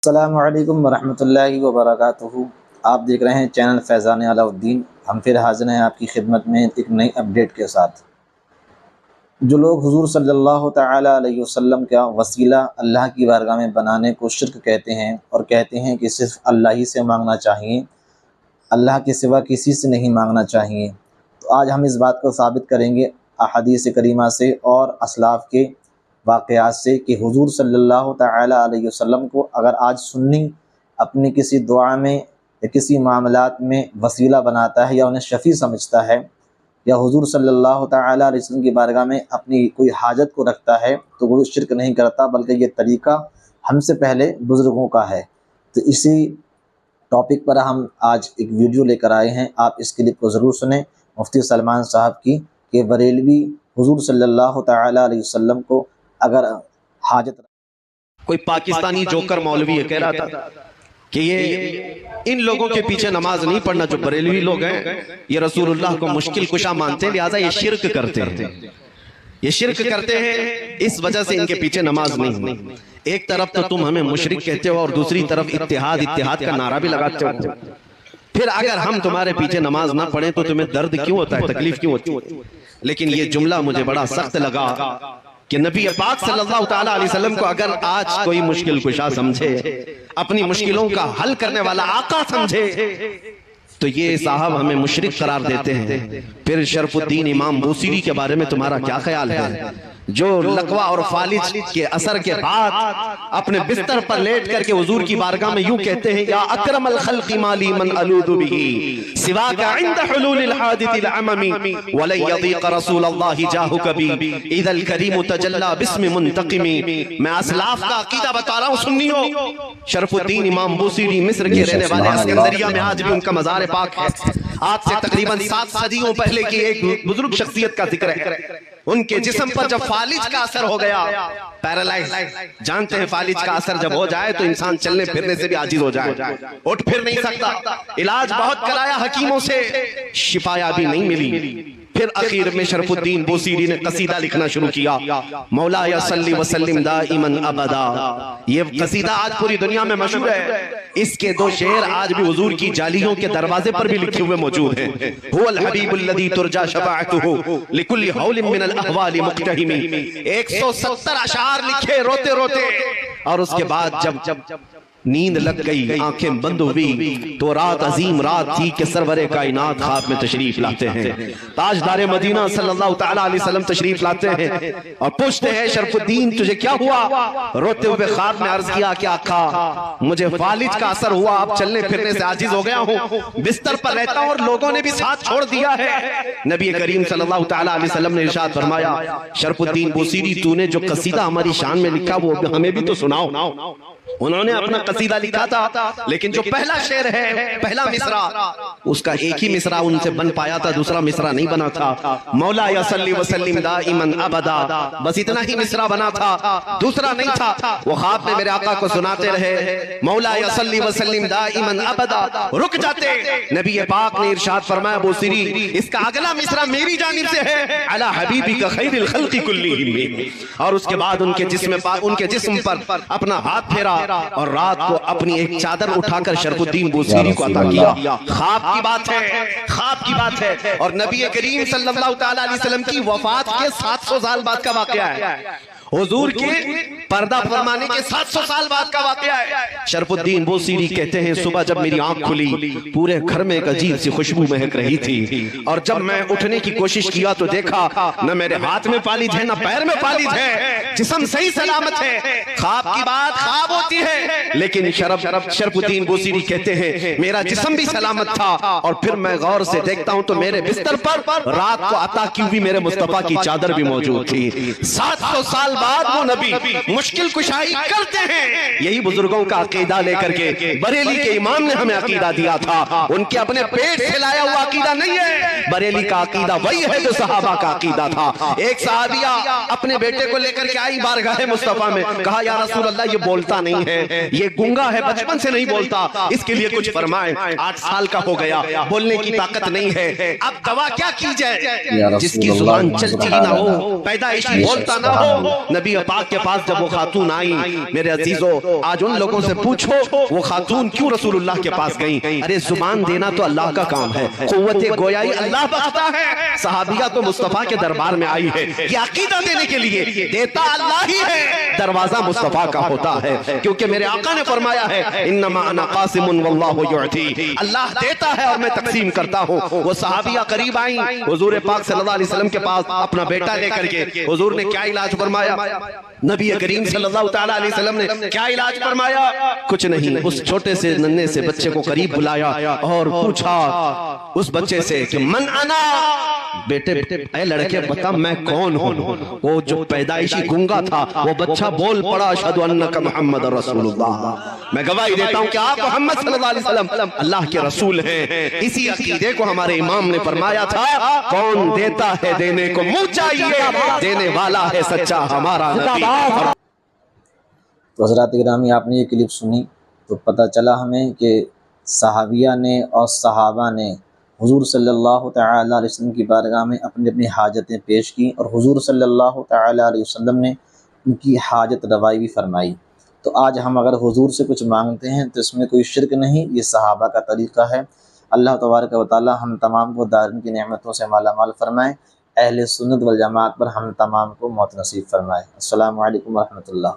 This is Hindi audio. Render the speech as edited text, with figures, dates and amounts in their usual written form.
अस्सलामु अलैकुम वरहमतुल्लाहि वबरकातुहू। आप देख रहे हैं चैनल फैज़ान अलाउद्दीन। हम फिर हाज़िर हैं आपकी खिदमत में एक नई अपडेट के साथ। जो लोग हुज़ूर सल्लल्लाहु तआला अलैहि वसल्लम का वसीला अल्लाह की बारगाह में बनाने को शिर्क कहते हैं और कहते हैं कि सिर्फ़ अल्लाह ही से मांगना चाहिए, अल्लाह के सिवा किसी से नहीं मांगना चाहिए, तो आज हम इस बात को साबित करेंगे अहादीस करीमा से और असलाफ़ के वाक़यात से कि हुज़ूर सल्लल्लाहु तआला अलैहि वसल्लम को अगर आज सुन्नी अपनी किसी दुआ में या किसी मामलात में वसीला बनाता है या उन्हें शफ़ी समझता है या हुज़ूर सल्लल्लाहु तआला अलैहि वसल्लम की बारगाह में अपनी कोई हाजत को रखता है तो वो शिरक नहीं करता, बल्कि ये तरीक़ा हमसे पहले बुज़ुर्गों का है। तो इसी टॉपिक पर हम आज एक वीडियो लेकर आए हैं, आप इस क्लिप को ज़रूर सुनें। मुफ्ती सलमान साहब की कि बरेलवी हुज़ूर सल्लल्लाहु तआला अलैहि वसल्लम को अगर हाजत कोई पाकिस्तानी जोकर मौलवी है कह रहा था कि ये इन लोगों के पीछे नमाज नहीं पढ़ना, जो बरेलवी लोग हैं ये रसूलुल्लाह को मुश्किल कुशा मानते हैं, लिहाजा ये शिरक करते हैं, ये शिरक करते हैं, इस वजह से इनके पीछे नमाज नहीं। एक तरफ तो तुम हमें मुशरिक कहते हो और दूसरी तरफ इत्तिहाद इत्तिहाद का नारा भी लगाते हो। फिर अगर हम तुम्हारे पीछे नमाज ना पढ़े तो तुम्हें दर्द क्यों होता है, तकलीफ क्यों होती है? लेकिन ये जुमला मुझे बड़ा सख्त लगा कि नबी पाक सल्लल्लाहु तआला अलैहि वसल्लम को अगर आज कोई मुश्किल कुशा समझे, अपनी मुश्किलों का हल करने वाला आका समझे, तो ये साहब हमें मुशरिक करार देते हैं। फिर शरफुद्दीन इमाम बूसीरी के बारे में तुम्हारा क्या ख्याल है, जो लकवा और फालिज के असर के बाद अपने बिस्तर पर लेट करके हुजूर की बारगाह में यूं कहते हैं, या अकरमल खल्क़ि माली मन अलूदु बिही सिवा का इंद हुलूलिल हादितिल अममी वलन यदीक रसूलुल्लाह जाहु कभी इदल करीम तजल्ला बिस्मि मुंतकिमी। मैं असलाफ का अकीदा बता रहा हूं सुन्नियों। शरफुद्दीन इमाम बूसीरी मिस्र के रहने वाले, अस्कंदरिया में आज भी उनका मज़ार पाक है। आज से तकरीबन 7 सदियों पहले की एक बुजुर्ग शख्सियत का जिक्र है। उनके जिस्म पर जब फालिज का असर हो गया, पैरालाइज, जानते हैं फालिज का असर जब हो जाए तो इंसान चलने फिरने से भी आजिज हो जाए, उठ फिर नहीं सकता। इलाज बहुत कराया हकीमों से, शिफाया भी नहीं मिली। फिर आखिर में शरफुद्दीन बूसीरी ने कसीदा लिखना शुरू किया, मौला या सल्ली व सल्लिम दाइमन अबदा। ये कसीदा आज पूरी दुनिया में मशहूर है। इसके 2 शेर आज भी हुजूर की जालियों के दरवाजे पर भी लिखे हुए मौजूद हैं। हुवल हबीबुल लज़ी तुरजा शफाअतुहु लिकुल्ली हौलिन मिनल अहवाली मुक्तहिमी। 170 अशार लिखे रोते रोते, और उसके बाद जब नींद लग गई, आंखें बंद हुई, तो रात अजीम रात थी कि सरवरे कायनात ख्वाब में तशरीफ लाते हैं। ताजदारे मदीना सल्लल्लाहु तआला अलैहि वसल्लम तशरीफ लाते हैं और पूछते हैं, शरफुद्दीन तुझे क्या हुआ? रोते हुए ख्वाब में अर्ज किया कि आका मुझे फालिज का असर हुआ, अब चलने फिरने से आजिज हो गया हूँ, बिस्तर पर रहता हूँ और लोगों ने भी साथ छोड़ दिया है। नबी करीम सल्लल्लाहु तआला अलैहि वसल्लम ने इरशाद फरमाया, शरफुद्दीन बूसीरी तूने जो कसीदा हमारी शान में लिखा वो हमें भी तो सुनाओ। उन्होंने अपना कसीदा लिखा था, लेकिन जो पहला शेर है, पहला मिसरा, उसका एक ही मिसरा उनसे बन पाया था, दूसरा मिसरा नहीं बना था। मौला या सल्ली व सल्लिम दाइमन अबदा, बस इतना ही मिसरा बना था, दूसरा नहीं था। वो ख्वाब में मेरे आका को सुनाते रहे, मौला या सल्ली व सल्लिम दाइमन अबदा। रुक जाते, नबी पाक ने इरशाद फरमाया, बूसीरी इसका अगला मिसरा मेरी जानिब से है, अला हबीबी का खैरिल खल्क़ि कुल्लिहिम। और उसके बाद उनके जिस्म पर अपना हाथ फेरा और रात को अपनी एक चादर उठाकर शरफुद्दीन बूसीरी को अता किया। ख्वाब की बात है, ख्वाब की बात है। और नबी करीम सल्लल्लाहु तआला अलैहि वसल्लम की वफात के 700 साल बाद का वाकया है, हुजूर के पर्दा फरमाने के 700 साल बाद का वाकया है। शरफुद्दीन बूसीरी कहते हैं, सुबह जब मेरी आंख खुली, पूरे घर में एक अजीब सी खुशबू महक रही थी, और जब मैं उठने की कोशिश किया तो देखा न मेरे हाथ में फालिज है, न पैर में फालिज है, जिस्म सही सलामत है। ख्वाब की बात ख्वाब होती है, लेकिन शरफुद्दीन बूसीरी कहते हैं मेरा जिस्म भी सलामत था, और फिर मैं गौर से देखता हूं तो मेरे बिस्तर पर रात को अता की हुई मेरे मुस्तफा की चादर भी मौजूद थी। 700 साल बाद वो नबी मुश्किल कुशाई करते हैं। यही बुजुर्गों का अकीदा लेकर के बरेली के इमाम ने हमें अकीदा दिया था। उनके अपने पेट से लाया हुआ अकीदा नहीं है, बरेली का अकीदा वही है जो सहाबा का अकीदा था। एक सहाबिया अपने बेटे को लेकर के आई बारगाह मुस्तफा में, कहा या रसूल अल्लाह ये बोलता नहीं है, ये गूंगा है, बचपन से नहीं बोलता, इसके लिए कुछ फरमाएं। 8 साल का हो गया, बोलने की ताकत नहीं है, अब दवा क्या की जाए? जिसकी जुबान चलती ही ना हो, पैदाइश बोलता ना हो, नबी पाक के पास जब वो खातून आई, मेरे अजीजों आज उन लोगों से पूछो वो खातून क्यों रसूलुल्लाह के पास गई। अरे जुबान देना तो अल्लाह का काम है, कुव्वत गोयाई अल्लाह बख्शता है। सहाबिया तो मुस्तफा के दरबार में आई है ये अकीदा देने के लिए, देता अल्लाह ही है, दरवाजा मुस्तफा का होता है। क्योंकि मेरे आका ने फरमाया है इन्नमा अना कासिमुन वल्लाहु युअती, अल्लाह देता है और मैं तकसीम करता हूँ। वो सहाबिया करीब आई हुजूर पाक सल्लल्लाहु अलैहि वसल्लम के पास अपना बेटा लेकर के। हुजूर ने क्या इलाज फरमाया, नबी करीम सल्लल्लाहु तआला अलैहि वसल्लम ने क्या इलाज फरमाया, कुछ नहीं। उस छोटे से नन्हे से बच्चे को करीब बुलाया और पूछा उस बच्चे से कि मन अना, बेटे ए लड़के बता मैं कौन हूँ। वो जो पैदाइशी गूंगा था वो बच्चा बोल पड़ा अशहदु अन्नका मुहम्मद रसूलुल्लाह, मैं गवाही देता हूँ कि आप मोहम्मद सल्लल्लाहु अलैहि वसल्लम अल्लाह के रसूल हैं। इसी अकीदे को हमारे इमाम ने फरमाया था कौन देता है देने को मुंह चाहिए, देने वाला है सच्चा हमारा नबी। तो हज़रात गिरामी आपने ये क्लिप सुनी तो पता चला हमें कि सहाबिया ने और सहाबा ने हुजूर सल्लल्लाहु तआला अलैहि वसल्लम की बारगाह में अपनी अपनी हाजतें पेश की और हुजूर सल्लल्लाहु तआला अलैहि वसल्लम ने उनकी हाजत रवाई भी फरमाई। तो आज हम अगर हुजूर से कुछ मांगते हैं तो इसमें कोई शिरक नहीं, ये सहाबा का तरीक़ा है। अल्लाह तबारक व तआला हम तमाम को दारिन की नेमतों से मालामाल फरमाए, अहले सुन्नत वल जमात पर हम तमाम को मौत नसीब फरमाए। अस्सलामु अलैकुम व रहमतुल्लाह।